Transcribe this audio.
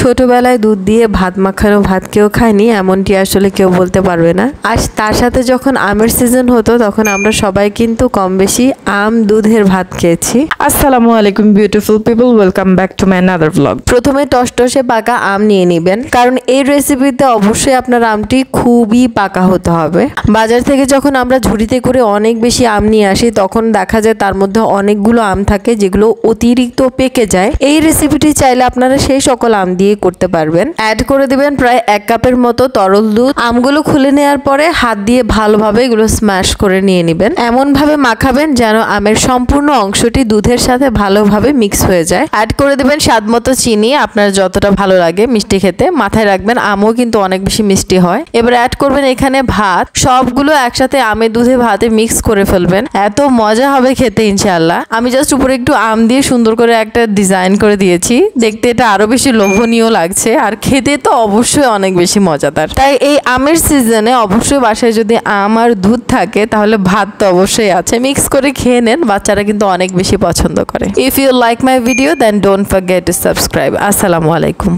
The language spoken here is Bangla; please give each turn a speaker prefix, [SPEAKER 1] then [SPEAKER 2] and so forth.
[SPEAKER 1] ছোটবেলায় দুধ দিয়ে ভাত মাখানো ভাত কেউ খায়নি এমনটি আসলে কেউ বলতে পারবে না। আর তার সাথে যখন আমের সিজন হতো তখন আমরা সবাই কিন্তু কম বেশি আম দুধের ভাত খেয়েছি।
[SPEAKER 2] আসসালামু আলাইকুম beautiful people, welcome back to my another blog.
[SPEAKER 1] প্রথমে টসটসে পাকা আম নিয়ে নেবেন, কারণ এই রেসিপিতে অবশ্যই আপনার আমটি খুবই পাকা হতে হবে। বাজার থেকে যখন আমরা ঝুড়িতে করে অনেক বেশি আম নিয়ে আসি তখন দেখা যায় তার মধ্যে অনেকগুলো আম থাকে যেগুলো অতিরিক্ত পেকে যায়। এই রেসিপিটি চাইলে আপনারা সেই সকল আম দিয়ে করতে পারবেন। অ্যাড করে দিবেন প্রায় 1 কাপের মতো তরল দুধ। আমগুলো খুলে নেওয়ার পরে হাত দিয়ে ভালোভাবে এগুলো স্ম্যাশ করে নিয়ে নেবেন। এমন ভাবে মাখাবেন যেন আমের সম্পূর্ণ অংশটি দুধের সাথে ভালোভাবে মিক্স হয়ে যায়। অ্যাড করে দিবেন স্বাদ মতো চিনি, আপনার যতটা ভালো লাগে মিষ্টি খেতে। মাথায় রাখবেন আমও কিন্তু অনেক বেশি মিষ্টি হয়। এবার অ্যাড করবেন এখানে ভাত, সবগুলো একসাথে আমের দুধে ভাতে মিক্স করে ফেলবেন। এত মজা হবে খেতে ইনশাআল্লাহ। আমি জাস্ট উপরে একটু আম দিয়ে সুন্দর করে একটা ডিজাইন করে দিয়েছি, দেখতে এটা আরো বেশি লোভনীয় লাগছে আর খেতে তো অবশ্যই অনেক বেশি মজাদার। তাই এই আমের সিজনে অবশ্যই বাসায় যদি আম আর দুধ থাকে তাহলে ভাত তো অবশ্যই আছে, মিক্স করে খেয়ে নেন। বাচ্চারা কিন্তু অনেক বেশি পছন্দ করে। If you like my video then don't forget to subscribe. আসসালামু আলাইকুম।